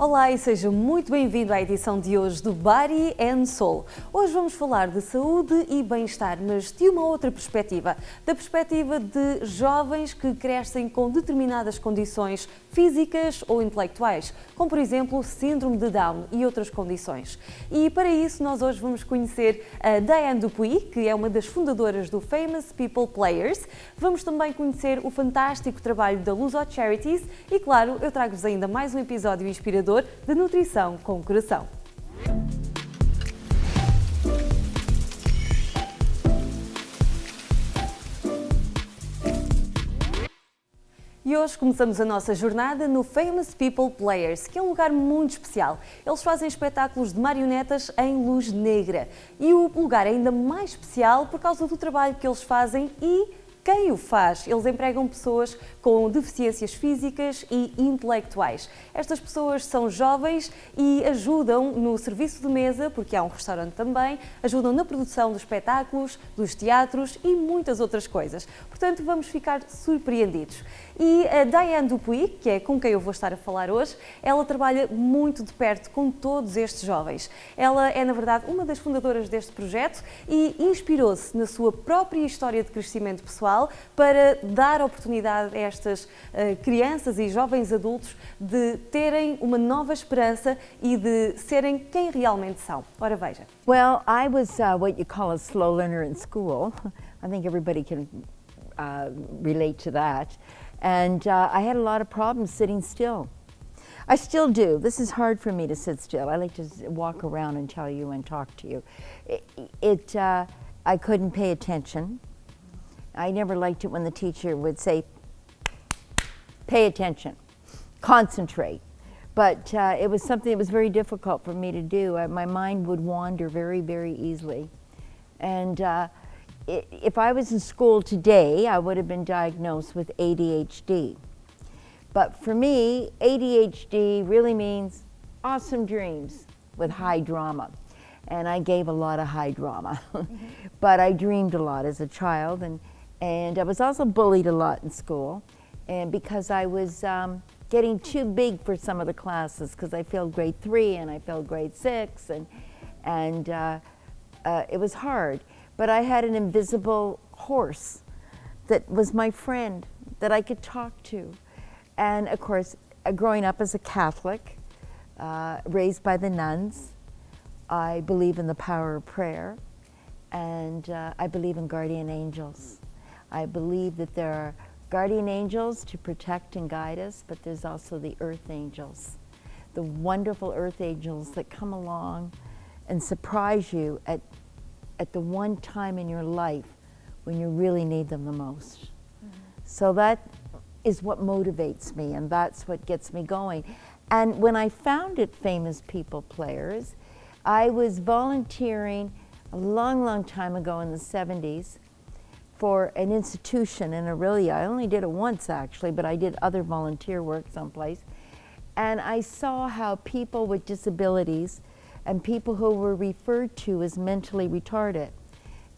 Olá e seja muito bem-vindo à edição de hoje do Body and Soul. Hoje vamos falar de saúde e bem-estar, mas de uma outra perspectiva, da perspectiva de jovens que crescem com determinadas condições físicas ou intelectuais, como por exemplo síndrome de Down e outras condições. E para isso nós hoje vamos conhecer a Diane Dupuy, que é uma das fundadoras do Famous People Players. Vamos também conhecer o fantástico trabalho da Luso Charities e, claro, eu trago-vos ainda mais um episódio inspirador de Nutrição Com Coração. E hoje começamos a nossa jornada no Famous People Players, que é um lugar muito especial. Eles fazem espetáculos de marionetas em luz negra. E o lugar é ainda mais especial por causa do trabalho que eles fazem e quem o faz. Eles empregam pessoas com deficiências físicas e intelectuais. Estas pessoas são jovens e ajudam no serviço de mesa, porque há um restaurante também, ajudam na produção dos espetáculos, dos teatros e muitas outras coisas. Portanto, vamos ficar surpreendidos. E a Diane Dupuy, que é com quem eu vou estar a falar hoje, ela trabalha muito de perto com todos estes jovens. Ela é, na verdade, uma das fundadoras deste projeto e inspirou-se na sua própria história de crescimento pessoal para dar oportunidade a estas crianças e jovens adultos de terem uma nova esperança e de serem quem realmente são. Ora, veja. Well, I was what you call a slow learner in school. I think everybody can relate to that. And I had a lot of problems sitting still. I still do. This is hard for me to sit still. I like to walk around and tell you and talk to you. I couldn't pay attention. I never liked it when the teacher would say, pay attention, concentrate. But it was something that was very difficult for me to do. My mind would wander very, very easily. And if I was in school today, I would have been diagnosed with ADHD. But for me, ADHD really means awesome dreams with high drama. And I gave a lot of high drama. But I dreamed a lot as a child, and I was also bullied a lot in school. And because I was getting too big for some of the classes, because I failed grade 3 and I failed grade 6, and it was hard. But I had an invisible horse that was my friend that I could talk to. And of course, growing up as a Catholic, raised by the nuns, I believe in the power of prayer, and I believe in guardian angels. I believe that there are guardian angels to protect and guide us, but there's also the earth angels, the wonderful earth angels that come along and surprise you at the one time in your life when you really need them the most. Mm-hmm. So that is what motivates me, and that's what gets me going. And when I founded Famous People Players, I was volunteering a long, long time ago in the 70s for an institution in Aurelia. I only did it once actually, but I did other volunteer work someplace. And I saw how people with disabilities and people who were referred to as mentally retarded,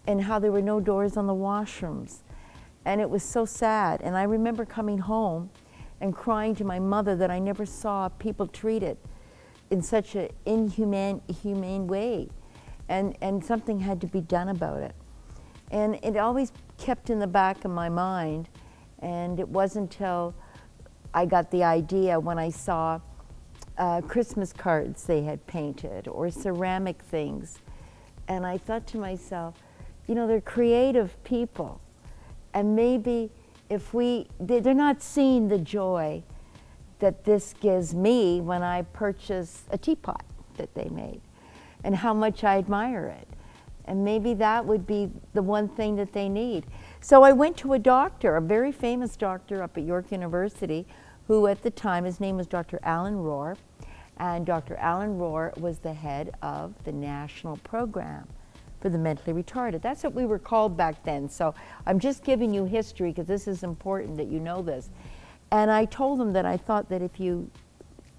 and how there were no doors on the washrooms. And it was so sad. And I remember coming home and crying to my mother that I never saw people treated in such an inhumane way. And something had to be done about it. And it always kept in the back of my mind. And it wasn't until I got the idea when I saw Christmas cards they had painted or ceramic things. And I thought to myself, you know, they're creative people. And maybe if they're not seeing the joy that this gives me when I purchase a teapot that they made and how much I admire it. And maybe that would be the one thing that they need. So I went to a doctor, a very famous doctor up at York University, who at the time, his name was Dr. Alan Rohr, and Dr. Alan Rohr was the head of the national program for the mentally retarded. That's what we were called back then. So I'm just giving you history because this is important that you know this. And I told them that I thought that if you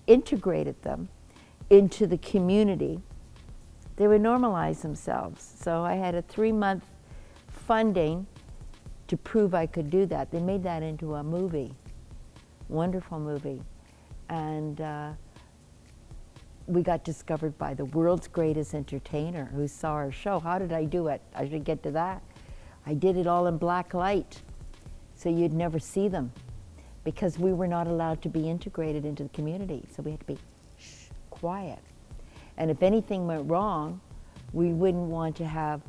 integrated them into the community, they would normalize themselves. So I had a 3-month funding to prove I could do that. They made that into a movie, wonderful movie. And we got discovered by the world's greatest entertainer who saw our show. How did I do it? I should get to that. I did it all in black light, so you'd never see them, because we were not allowed to be integrated into the community, so we had to be quiet. And if anything went wrong, we wouldn't want to have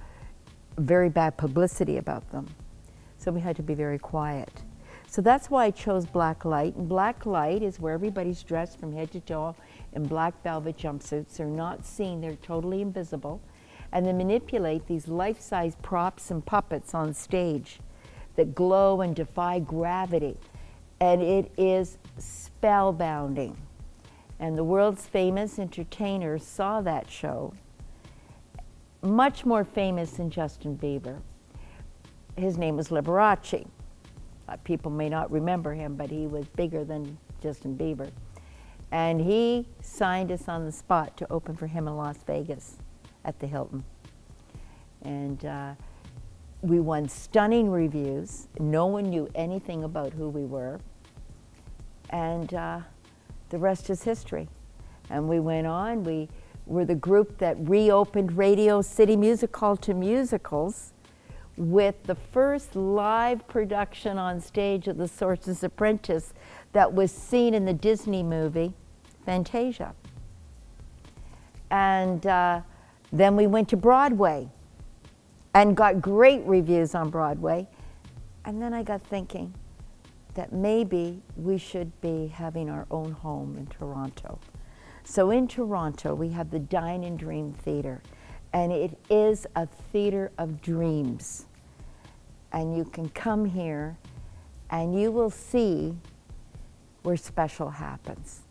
very bad publicity about them. So we had to be very quiet. So that's why I chose black light. And black light is where everybody's dressed from head to toe in black velvet jumpsuits. They're not seen, they're totally invisible. And they manipulate these life-size props and puppets on stage that glow and defy gravity. And it is spellbinding. And the world's famous entertainers saw that show, much more famous than Justin Bieber. His name was Liberace. People may not remember him, but he was bigger than Justin Bieber. And he signed us on the spot to open for him in Las Vegas at the Hilton. And we won stunning reviews. No one knew anything about who we were. And the rest is history. And we went on. We were the group that reopened Radio City Music Hall to musicals, with the first live production on stage of The Sorcerer's Apprentice that was seen in the Disney movie Fantasia. And then we went to Broadway and got great reviews on Broadway. And then I got thinking that maybe we should be having our own home in Toronto. So in Toronto, we have the Dine and Dream Theatre. And it is a theater of dreams. And you can come here and you will see where special happens.